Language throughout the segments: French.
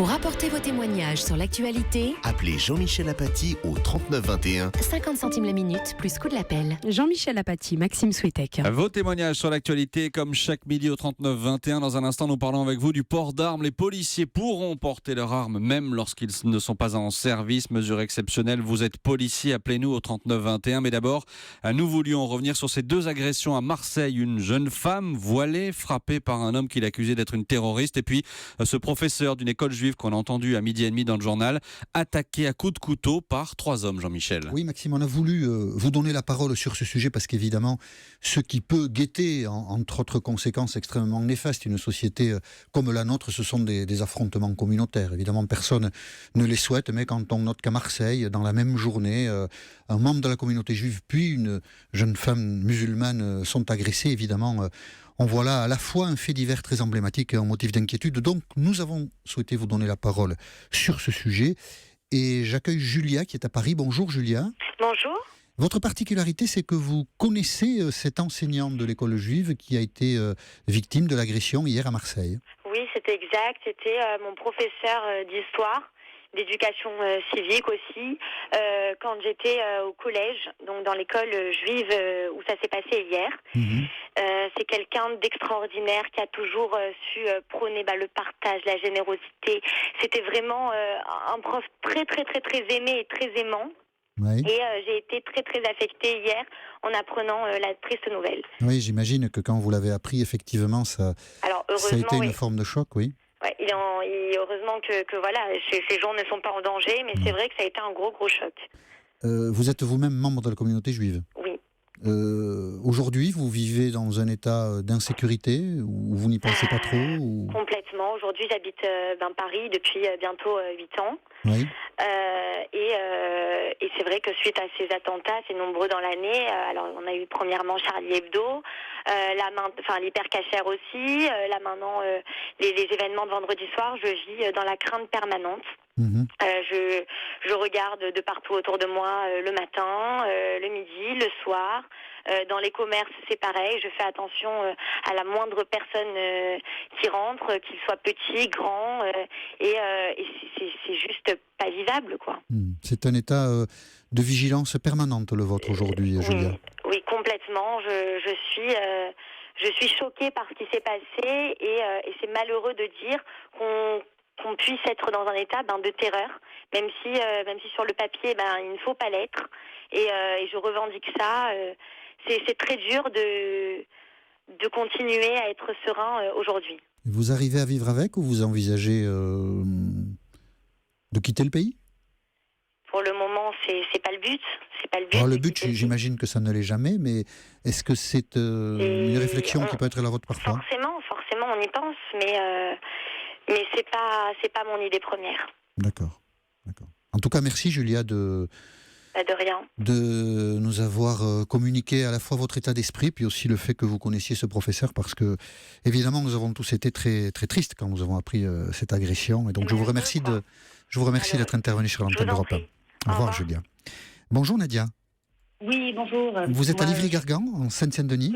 Pour apporter vos témoignages sur l'actualité, appelez Jean-Michel Apathy au 39 21. 50 centimes la minute, plus coût de l'appel. Jean-Michel Apathy, Maxime Switek. Vos témoignages sur l'actualité, comme chaque midi au 39 21. Dans un instant, nous parlons avec vous du port d'armes. Les policiers pourront porter leurs armes même lorsqu'ils ne sont pas en service. Mesure exceptionnelle. Vous êtes policier, appelez-nous au 39 21. Mais d'abord, nous voulions revenir sur ces deux agressions à Marseille. Une jeune femme voilée, frappée par un homme qui l'accusait d'être une terroriste. Et puis, ce professeur d'une école juive qu'on a entendu à midi et demi dans le journal, attaqué à coups de couteau par 3 hommes, Jean-Michel. Oui, Maxime, on a voulu vous donner la parole sur ce sujet parce qu'évidemment, ce qui peut guetter, entre autres conséquences extrêmement néfastes, une société comme la nôtre, ce sont des affrontements communautaires. Évidemment, personne ne les souhaite, mais quand on note qu'à Marseille, dans la même journée, un membre de la communauté juive puis une jeune femme musulmane sont agressés, évidemment, on voit là à la fois un fait divers très emblématique et un motif d'inquiétude. Donc, nous avons souhaité vous donner la parole sur ce sujet. Et j'accueille Julia qui est à Paris. Bonjour Julia. Bonjour. Votre particularité, c'est que vous connaissez cette enseignante de l'école juive qui a été victime de l'agression hier à Marseille. Oui, c'était exact. C'était mon professeur d'histoire, d'éducation civique aussi, quand j'étais au collège, donc dans l'école juive où ça s'est passé hier. C'est quelqu'un d'extraordinaire qui a toujours su prôner le partage, la générosité. C'était vraiment un prof très très très très aimé et très aimant. Oui. Et j'ai été très très affectée hier en apprenant la triste nouvelle. Oui, j'imagine que quand vous l'avez appris, effectivement, ça a été une forme de choc, oui. Ouais, heureusement que voilà, ces gens ne sont pas en danger, mais c'est vrai que ça a été un gros choc. Vous êtes vous-même membre de la communauté juive ? Oui. Aujourd'hui, vous vivez dans un état d'insécurité ou vous n'y pensez pas trop ou... Complètement. Aujourd'hui, j'habite Paris depuis bientôt 8 ans. Oui. Et c'est vrai que suite à ces attentats, c'est nombreux dans l'année. Alors, on a eu premièrement Charlie Hebdo, l'hypercachère aussi. Là maintenant, les événements de vendredi soir, je vis dans la crainte permanente. Je regarde de partout autour de moi le matin, le midi, le soir. Dans les commerces, c'est pareil. Je fais attention à la moindre personne qui rentre, qu'il soit petit, grand, et c'est juste pas vivable, quoi. C'est un état de vigilance permanente, le vôtre, aujourd'hui, Julia. Oui, complètement. Je suis choquée par ce qui s'est passé et c'est malheureux de dire qu'on puisse être dans un état de terreur, même si sur le papier il ne faut pas l'être, et je revendique ça. C'est très dur de continuer à être serein aujourd'hui. Vous arrivez à vivre avec ou vous envisagez de quitter le pays ? Pour le moment, c'est pas le but. Alors, le but, j'imagine que ça ne l'est jamais, mais est-ce que c'est une réflexion qui peut être la vôtre parfois ? Forcément, on y pense, mais c'est pas mon idée première. D'accord. En tout cas, merci Julia de rien. De nous avoir communiqué à la fois votre état d'esprit, puis aussi le fait que vous connaissiez ce professeur, parce que évidemment nous avons tous été très très tristes quand nous avons appris cette agression, et donc je vous remercie d'être intervenu sur l'antenne d'Europe 1. Au revoir Julia. Bonjour Nadia. Oui, bonjour. Vous êtes à Livry-Gargan, en Seine-Saint-Denis ?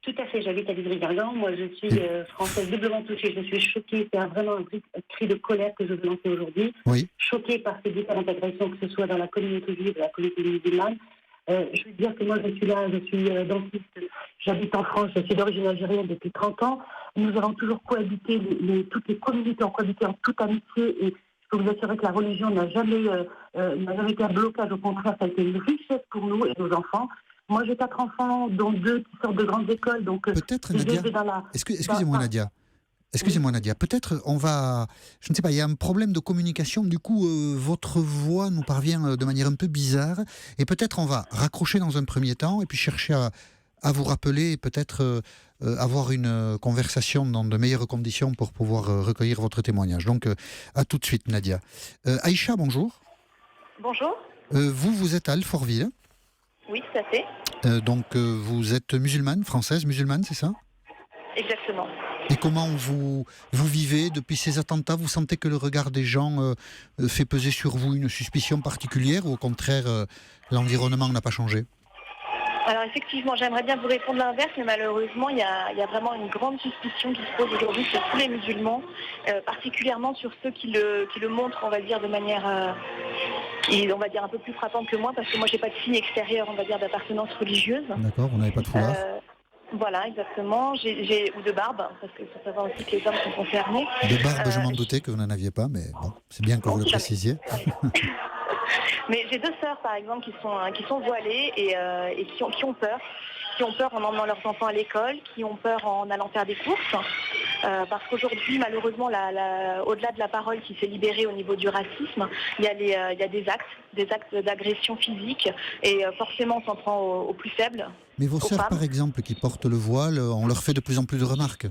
Tout à fait, j'habite à Livry-Gargan. Moi, je suis française doublement touchée. Je suis choquée. C'est vraiment un cri de colère que je veux lancer aujourd'hui. Oui. Choquée par ces différentes agressions, que ce soit dans la communauté juive ou la communauté musulmane. Je veux dire que moi, je suis là, je suis dentiste. J'habite en France, je suis d'origine algérienne depuis 30 ans. Nous avons toujours cohabité, toutes les communautés ont cohabité en toute amitié. Et je peux vous assurer que la religion n'a jamais été un blocage. Au contraire, ça a été une richesse pour nous et nos enfants. Moi, j'ai 4 enfants, dont 2 qui sortent de grandes écoles. Donc, peut-être, Nadia, excusez-moi Nadia. Excusez-moi Nadia, peut-être on va... Je ne sais pas, il y a un problème de communication. Du coup, votre voix nous parvient de manière un peu bizarre. Et peut-être on va raccrocher dans un premier temps et puis chercher à vous rappeler et peut-être avoir une conversation dans de meilleures conditions pour pouvoir recueillir votre témoignage. Donc, à tout de suite Nadia. Aïcha, bonjour. Bonjour. Vous êtes à Alfortville. Oui, tout à fait. Donc, vous êtes française musulmane, c'est ça ? Exactement. Et comment vous vivez depuis ces attentats ? Vous sentez que le regard des gens fait peser sur vous une suspicion particulière ou au contraire, l'environnement n'a pas changé ? Alors effectivement, j'aimerais bien vous répondre l'inverse, mais malheureusement, il y a vraiment une grande suspicion qui se pose aujourd'hui sur tous les musulmans, particulièrement sur ceux qui le montrent, on va dire, de manière, on va dire, un peu plus frappante que moi, parce que moi, j'ai pas de signe extérieur, on va dire, d'appartenance religieuse. D'accord, vous n'avez pas de foulard. Voilà, exactement. Ou de barbe, parce qu'il faut savoir aussi que les hommes sont concernés. De barbe, je m'en doutais que vous n'en aviez pas, mais bon, c'est bien que vous le précisiez. Mais j'ai 2 sœurs, par exemple, qui sont voilées et qui ont peur. Qui ont peur en emmenant leurs enfants à l'école, qui ont peur en allant faire des courses. Parce qu'aujourd'hui, malheureusement, au-delà de la parole qui s'est libérée au niveau du racisme, il y a des actes d'agression physique. Et forcément, on s'en prend aux plus faibles. Mais vos sœurs, par exemple, qui portent le voile, on leur fait de plus en plus de remarques.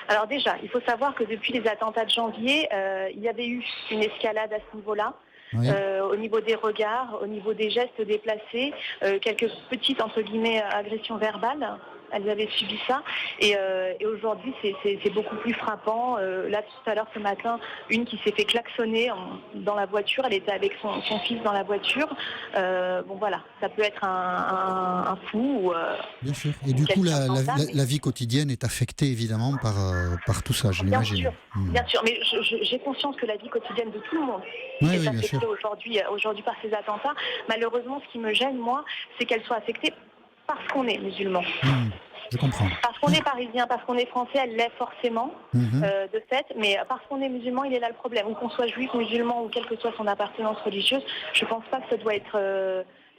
Alors déjà, il faut savoir que depuis les attentats de janvier, il y avait eu une escalade à ce niveau-là. Oui. Au niveau des regards, au niveau des gestes déplacés, quelques petites, entre guillemets, agressions verbales. Elles avaient subi ça. Et aujourd'hui, c'est beaucoup plus frappant. Là, tout à l'heure, ce matin, une qui s'est fait klaxonner dans la voiture. Elle était avec son fils dans la voiture. Bon, voilà, ça peut être un fou. Bien sûr. Et du coup, la vie quotidienne est affectée, évidemment, par tout ça, je l'imagine. Bien sûr. Mais j'ai conscience que la vie quotidienne de tout le monde est affectée aujourd'hui par ces attentats. Malheureusement, ce qui me gêne, moi, c'est qu'elle soit affectée parce qu'on est musulman. Je comprends. Parce qu'on est parisien, parce qu'on est français, elle l'est forcément, de fait, mais parce qu'on est musulman, il est là le problème. Ou qu'on soit juif, musulman, ou quelle que soit son appartenance religieuse, je pense pas que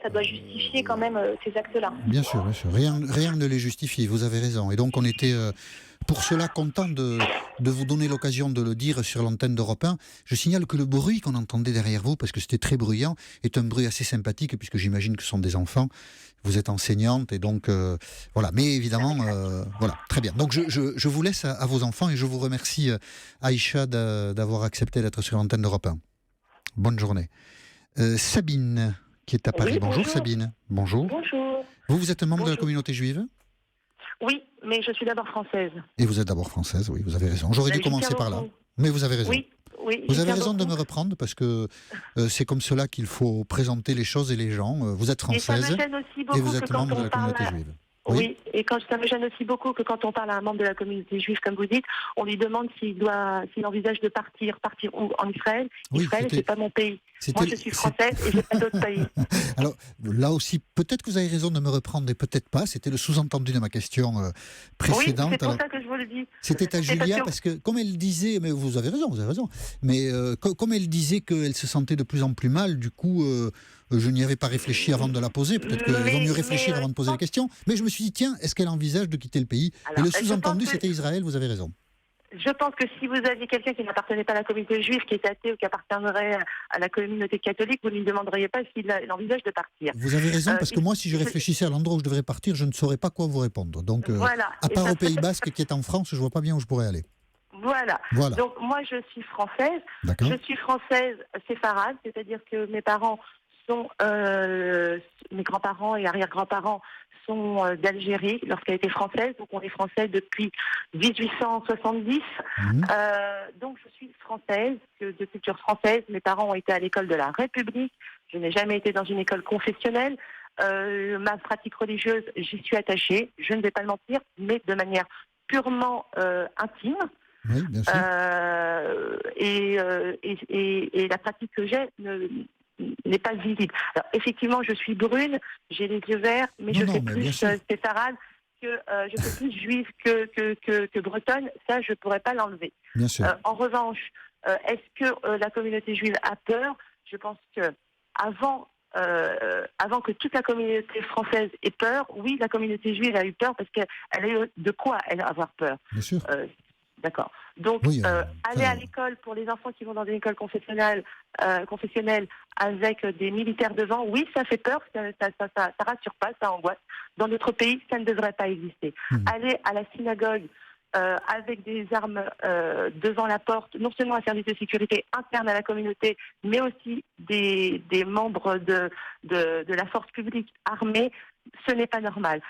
ça doit justifier quand même ces actes-là. Bien sûr, bien sûr. Rien ne les justifie, vous avez raison. Et donc on était pour cela content de vous donner l'occasion de le dire sur l'antenne d'Europe 1. Je signale que le bruit qu'on entendait derrière vous, parce que c'était très bruyant, est un bruit assez sympathique, puisque j'imagine que ce sont des enfants. Vous êtes enseignante et donc voilà. Mais évidemment, voilà, très bien. Donc je vous laisse à vos enfants et je vous remercie, Aïcha, d'avoir accepté d'être sur l'antenne d'Europe 1. Bonne journée. Sabine, qui est à Paris. Oui, bonjour Sabine. Bonjour. Bonjour. Vous êtes membre de la communauté juive ? Oui, mais je suis d'abord française. Et vous êtes d'abord française, oui, vous avez raison. J'aurais dû commencer par là. Mais vous avez raison. Oui, vous avez raison de me reprendre parce que c'est comme cela qu'il faut présenter les choses et les gens. Vous êtes française et vous êtes membre de la communauté juive. Oui, et ça me gêne aussi beaucoup que quand on parle à un membre de la communauté juive, comme vous dites, on lui demande s'il envisage de partir où en Israël. Israël, c'est pas mon pays. Moi, je suis française et j'ai pas d'autre pays. Alors, là aussi, peut-être que vous avez raison de me reprendre et peut-être pas. C'était le sous-entendu de ma question précédente. Oui, c'est pour ça que je vous le dis. C'était à Julia, parce que comme elle disait, mais vous avez raison, mais comme elle disait qu'elle se sentait de plus en plus mal, du coup... je n'y avais pas réfléchi avant de la poser. Peut-être qu'il vaut mieux réfléchir avant de poser la question. Mais je me suis dit, tiens, est-ce qu'elle envisage de quitter le pays ? Alors, et le sous-entendu, c'était Israël, vous avez raison. Je pense que si vous aviez quelqu'un qui n'appartenait pas à la communauté juive, qui est athée ou qui appartiendrait à la communauté catholique, vous ne lui demanderiez pas s'il envisage de partir. Vous avez raison, parce que moi, si je réfléchissais à l'endroit où je devrais partir, je ne saurais pas quoi vous répondre. Donc, voilà. À part au Pays Basque, qui est en France, je ne vois pas bien où je pourrais aller. Voilà. Donc, moi, je suis française. D'accord. Je suis française séfarade, c'est-à-dire que mes parents mes grands-parents et arrière-grands-parents sont d'Algérie lorsqu'elle était française, donc on est français depuis 1870. Donc je suis française, de culture française. Mes parents ont été à l'école de la République. Je n'ai jamais été dans une école confessionnelle. Ma pratique religieuse, j'y suis attachée. Je ne vais pas le mentir, mais de manière purement intime. Oui, bien sûr. Et la pratique que j'ai n'est pas visible. Alors, effectivement, je suis brune, j'ai les yeux verts, mais je fais plus séfarade je fais plus juive que bretonne. Ça, je ne pourrais pas l'enlever. Bien sûr. En revanche, est-ce que la communauté juive a peur ? Je pense que avant que toute la communauté française ait peur, oui, la communauté juive a eu peur parce qu'elle a eu de quoi avoir peur. Bien sûr. D'accord. Donc, aller à l'école pour les enfants qui vont dans une école confessionnelle avec des militaires devant, oui, ça fait peur, ça rassure pas, ça angoisse. Dans notre pays, ça ne devrait pas exister. Aller à la synagogue avec des armes devant la porte, non seulement un service de sécurité interne à la communauté, mais aussi des membres de la force publique armée, ce n'est pas normal.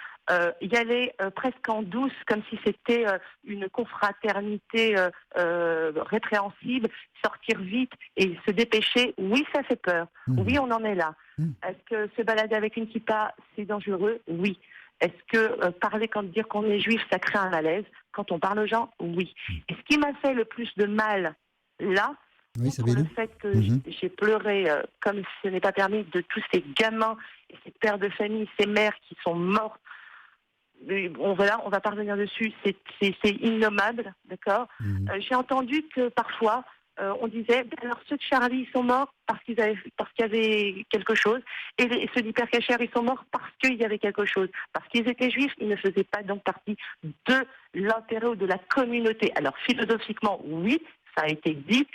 y aller presque en douce, comme si c'était une confraternité répréhensible, sortir vite et se dépêcher, oui, ça fait peur. Oui, on en est là. Est-ce que se balader avec une kippa, c'est dangereux? Oui. Est-ce que parler quand dire qu'on est juif, ça crée un malaise? Quand on parle aux gens, oui. Et ce qui m'a fait le plus de mal, là, pour le fait que j'ai pleuré, comme ce n'est pas permis, de tous ces gamins, et ces pères de famille, ces mères qui sont morts. On va pas revenir dessus, c'est innommable, d'accord. J'ai entendu que parfois, on disait, alors ceux de Charlie, ils sont morts parce qu'il y avait quelque chose, et ceux d'Hyper Cacher, ils sont morts parce qu'il y avait quelque chose. Parce qu'ils étaient juifs, ils ne faisaient pas donc partie de l'intérêt ou de la communauté. Alors philosophiquement, oui, ça a été dit.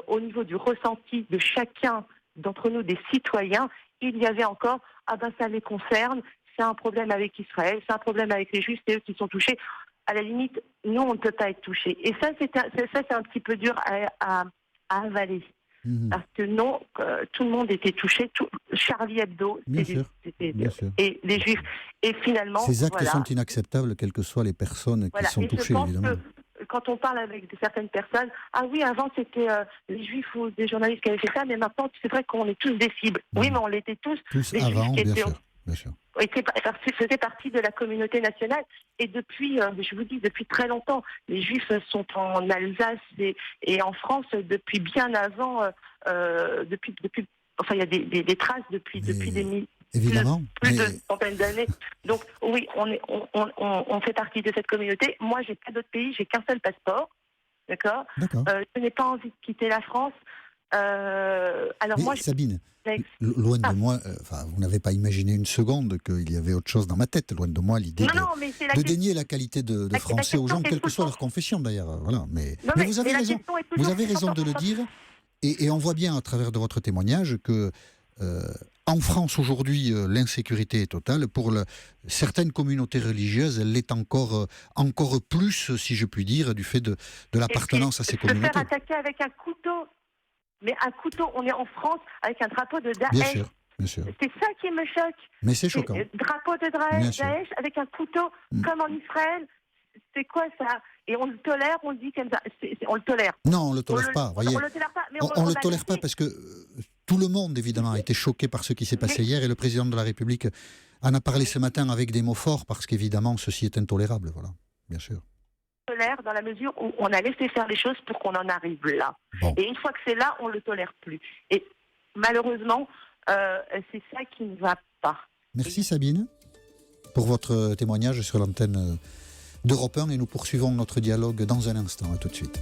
Au niveau du ressenti de chacun d'entre nous, des citoyens, il y avait encore, ça les concerne, c'est un problème avec Israël, c'est un problème avec les Juifs, c'est eux qui sont touchés. À la limite, nous, on ne peut pas être touchés. Et ça, c'est un petit peu dur à avaler. Parce que non, tout le monde était touché. Charlie Hebdo, et les Juifs. Et finalement, ces actes sont inacceptables, quelles que soient les personnes qui sont touchées, évidemment. Quand on parle avec certaines personnes, ah oui, avant c'était les Juifs ou des journalistes qui avaient fait ça, mais maintenant c'est vrai qu'on est tous des cibles. Oui, mais on l'était tous. Tous les avant, Juifs bien sûr. Faisait partie de la communauté nationale. Et depuis, je vous dis, depuis très longtemps, les Juifs sont en Alsace et en France depuis bien avant. Il y a des traces depuis des évidemment, plus de centaines d'années. Donc oui, on fait partie de cette communauté. Moi, j'ai pas d'autre pays, j'ai qu'un seul passeport, d'accord. Je n'ai pas envie de quitter la France. Alors mais moi, Sabine, loin de moi, vous n'avez pas imaginé une seconde qu'il y avait autre chose dans ma tête. Loin de moi l'idée de dénier la qualité de français aux gens, quelle que soit leur confession d'ailleurs. Voilà. Mais vous avez raison. Vous avez raison de le dire. Et on voit bien à travers de votre témoignage que en France aujourd'hui, l'insécurité est totale. Pour certaines communautés religieuses, elle l'est encore plus, si je puis dire, du fait de l'appartenance à ces communautés. Se faire attaquer avec un couteau. Mais un couteau, on est en France avec un drapeau de Daesh. Bien sûr. C'est ça qui me choque. Mais c'est choquant. Drapeau de Daesh avec un couteau, comme en Israël. C'est quoi ça? Et on le tolère, on le dit comme ça. On le tolère. Non, on le tolère pas. On le tolère pas. Mais on le tolère pas parce que tout le monde, évidemment, a été choqué par ce qui s'est passé hier. Et le président de la République en a parlé ce matin avec des mots forts parce qu'évidemment, ceci est intolérable. Voilà, bien sûr. Tolère dans la mesure où on a laissé faire les choses pour qu'on en arrive là. Bon. Et une fois que c'est là, on le tolère plus. Et malheureusement, c'est ça qui ne va pas. Merci Sabine pour votre témoignage sur l'antenne d'Europe 1 et nous poursuivons notre dialogue dans un instant. À tout de suite.